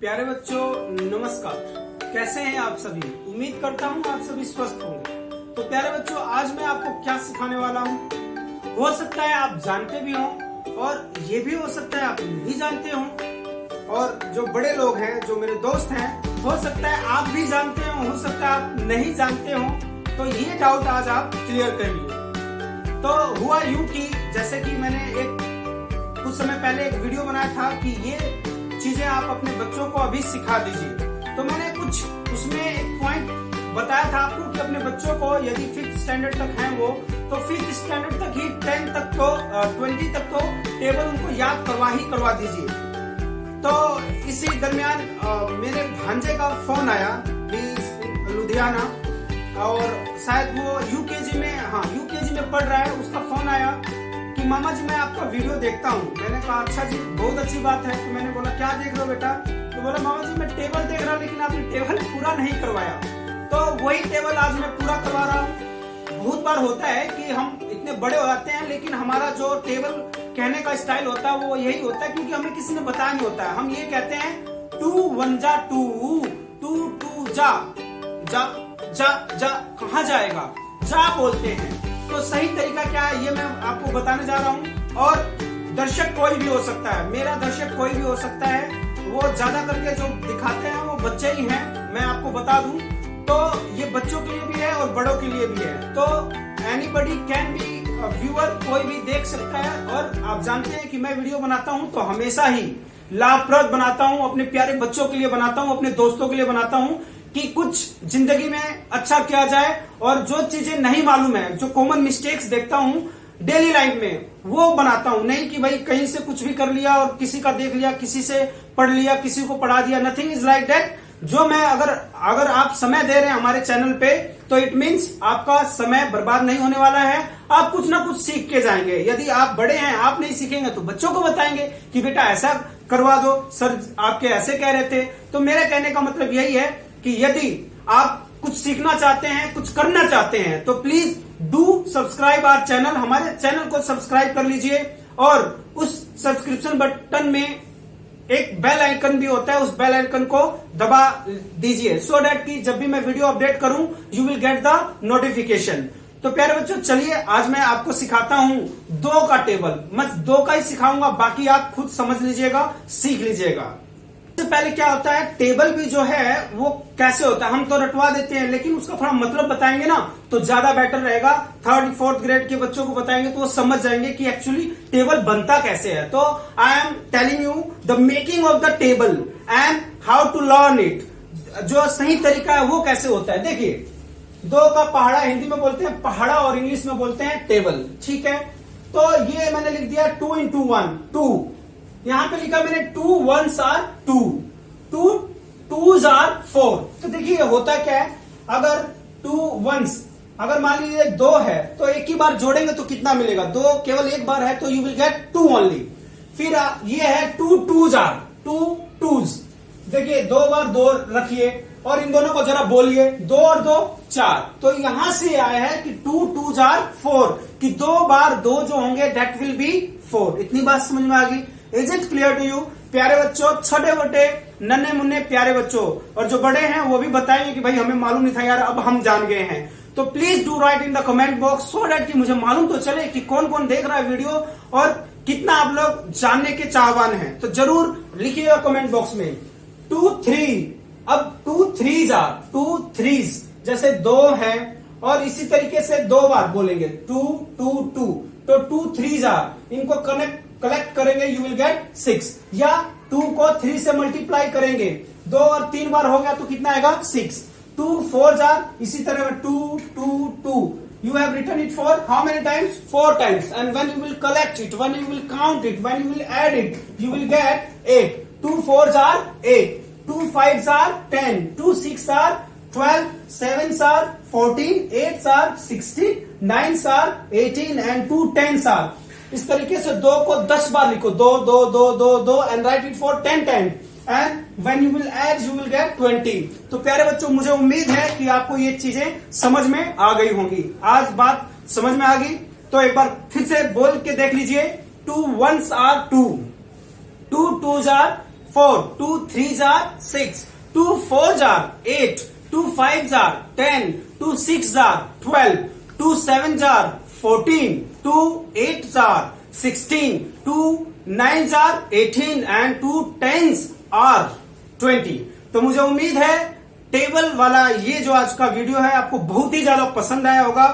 प्यारे बच्चों नमस्कार। कैसे हैं आप सभी? उम्मीद करता हूँ आप सभी स्वस्थ होंगे। तो प्यारे बच्चों आज मैं आपको क्या सिखाने वाला हूँ, हो सकता है आप जानते भी हों और ये भी हो सकता है आप नहीं जानते हों। और जो बड़े लोग हैं, जो मेरे दोस्त हैं, हो सकता है आप भी जानते हो सकता है आप नहीं जानते हो। तो ये डाउट आज आप क्लियर कर लिए। तो हुआ यूं कि जैसे कि मैंने कुछ समय पहले एक वीडियो बनाया था कि ये चीजें आप अपने बच्चों को अभी सिखा दीजिए। तो मैंने कुछ उसमें एक पॉइंट बताया था आपको कि अपने बच्चों को यदि 5th स्टैंडर्ड तक हैं वो, तो 5th स्टैंडर्ड तक ही 10 तक तो 20 तक तो टेबल उनको याद करवा दीजिए। तो इसी दरमियान मेरे भांजे का फोन आया, लुधियाना, और शायद वो यूकेजी में पढ़ रहा है। उसका फोन आया कि मामा जी मैं आपका वीडियो देखता हूँ। मैंने कहा अच्छा जी, बहुत अच्छी बात है। तो मैंने बोला क्या देख रहे हो बेटा? तो बोला मामा जी मैं टेबल देख रहा हूँ, लेकिन आपने टेबल पूरा नहीं करवाया। तो वही टेबल आज मैं पूरा करवा रहा हूँ। बहुत बार होता है कि हम इतने बड़े हो जाते हैं, लेकिन हमारा जो टेबल कहने का स्टाइल होता है वो यही होता है, क्योंकि हमें किसी ने बताया नहीं होता है। हम ये कहते हैं 2 1 जा 2, 2 2 जा जा जा जा, कहाँ जाएगा? जा बोलते हैं। तो सही तरीका क्या है ये मैं आपको बताने जा रहा हूँ। और दर्शक कोई भी हो सकता है, मेरा दर्शक कोई भी हो सकता है। वो ज्यादा करके जो दिखाते हैं वो बच्चे ही हैं, मैं आपको बता दूं। तो ये बच्चों के लिए भी है और बड़ों के लिए भी है। तो एनीबडी कैन बी व्यूअर, कोई भी देख सकता है। और आप जानते हैं कि मैं वीडियो बनाता हूं तो हमेशा ही लाभप्रद बनाता हूं, अपने प्यारे बच्चों के लिए बनाता हूं, अपने दोस्तों के लिए बनाता हूं कि कुछ जिंदगी में अच्छा किया जाए। और जो चीजें नहीं मालूम है, जो कॉमन मिस्टेक्स देखता हूं डेली लाइफ में, वो बनाता हूं। नहीं कि भाई कहीं से कुछ भी कर लिया और किसी का देख लिया, किसी से पढ़ लिया, किसी को पढ़ा दिया। Nothing is like that. जो मैं अगर आप समय दे रहे हैं हमारे चैनल पे, तो इट मीन्स आपका समय बर्बाद नहीं होने वाला है। आप कुछ ना कुछ सीख के जाएंगे। यदि आप बड़े हैं, आप नहीं सीखेंगे तो बच्चों को बताएंगे कि बेटा ऐसा करवा दो, सर आपके ऐसे कह रहे थे। तो मेरे कहने का मतलब यही है कि यदि आप कुछ सीखना चाहते हैं, कुछ करना चाहते हैं, तो please do subscribe our channel. हमारे चैनल को सब्सक्राइब कर लीजिए और उस सब्सक्रिप्शन बटन में एक बेल आइकन भी होता है, उस बेल आइकन को दबा दीजिए, सो दैट कि जब भी मैं वीडियो अपडेट करूं you will get the notification. तो प्यारे बच्चों चलिए आज मैं आपको सिखाता हूं 2 का टेबल। मैं 2 का ही सिखाऊंगा, बाकी आप खुद समझ लीजिएगा, सीख लीजिएगा। सबसे पहले क्या होता है, टेबल भी जो है वो कैसे होता है, हम तो रटवा देते हैं, लेकिन उसका थोड़ा मतलब बताएंगे ना तो ज्यादा बेटर रहेगा। 3rd 4th ग्रेड के बच्चों को बताएंगे तो वो समझ जाएंगे कि एक्चुअली टेबल बनता कैसे है। तो I am telling you the making of the table and how to learn it. जो सही तरीका है वो कैसे होता है। देखिए 2 का पहाड़ा हिंदी में बोलते हैं पहाड़ा और इंग्लिश में बोलते हैं टेबल, ठीक है। तो ये मैंने लिख दिया 2 into 1 2। यहां पे लिखा मैंने 2 1s are 2, 2 2s are 4। तो देखिए होता क्या है, अगर 2 1s, अगर मान लीजिए 2 है तो एक ही बार जोड़ेंगे तो कितना मिलेगा? 2 केवल एक बार है तो यू विल गेट 2 ओनली। फिर ये है 2 2s are 2 2s। देखिए 2 बार 2 रखिए और इन दोनों को जरा बोलिए, 2 और 2 4। तो यहां से आया है कि 2 2s are 4, कि 2 बार 2 जो होंगे दैट विल बी 4। इतनी बात समझ में आ गई? Is it clear to you प्यारे बच्चों, छोटे मोटे नन्हे मुन्ने प्यारे बच्चों? और जो बड़े हैं वो भी बताएंगे कि भाई हमें मालूम नहीं था यार, अब हम जान गए हैं। तो please do right in the comment box, so that कि मुझे मालूम तो चले कि कौन कौन देख रहा है वीडियो और कितना आप लोग जानने के चाहवान हैं। तो जरूर लिखिएगा कमेंट बॉक्स में। 2 3, अब 2 3s are 2 3s, जैसे 2 है और इसी तरीके से 2 बार बोलेंगे 2 2 2। तो 2 3s are, इनको कलेक्ट करेंगे यू विल गेट 6। या 2 को 3 से मल्टीप्लाई करेंगे, 2 और 3 बार हो गया तो कितना आएगा? 6। 2 4s are, इसी तरह 2 2 2। You have written it for how many times? 4 times. And when you will collect it, when you will count it, when you will add it, you will get 8. 2 4s are 8. 2 5s are 10. 2 6 are 12. 7s are 14. 8s are 16. 9s are 18. And 2 10s are. इस तरीके से 2 को 10 बार लिखो, 2 2 2 2 2 and write it for 10 times. And when you will add, you will get 20. तो प्यारे बच्चों मुझे उम्मीद है कि आपको ये चीजें समझ में आ गई होंगी। आज बात समझ में आ गई तो एक बार फिर से बोल के देख लीजिए। 2 1s are 2, 2 2s are 4, 2 3s are 6, 2 4s are 8, 2 5s are 10, 2 6s are 12, 2 7s are 14, 2 8s are 16, 2 9s are 18 and 2 10s are 20। तो मुझे उम्मीद है टेबल वाला ये जो आज का वीडियो है आपको बहुत ही ज्यादा पसंद आया होगा।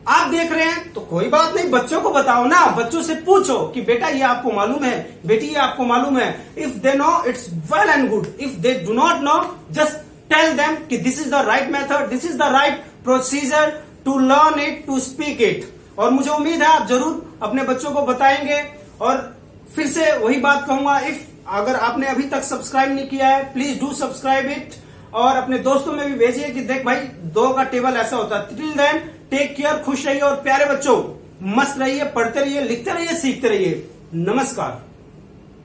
आप देख रहे हैं तो कोई बात नहीं, बच्चों को बताओ ना, बच्चों से पूछो कि बेटा ये आपको मालूम है, बेटी ये आपको मालूम है। If they know it's well and good, if they do not know just tell them कि this is the right method, this is the right procedure to learn it, to speak it. और मुझे उम्मीद है आप जरूर अपने बच्चों को बताएंगे। और फिर से वही बात कहूंगा, इफ अगर आपने अभी तक सब्सक्राइब नहीं किया है प्लीज डू सब्सक्राइब इट और अपने दोस्तों में भी भेजिए कि देख भाई 2 का टेबल ऐसा होता है। टिल देन टेक केयर, खुश रहिए और प्यारे बच्चों मस्त रहिए, पढ़ते रहिए, लिखते रहिए, सीखते रहिए। नमस्कार।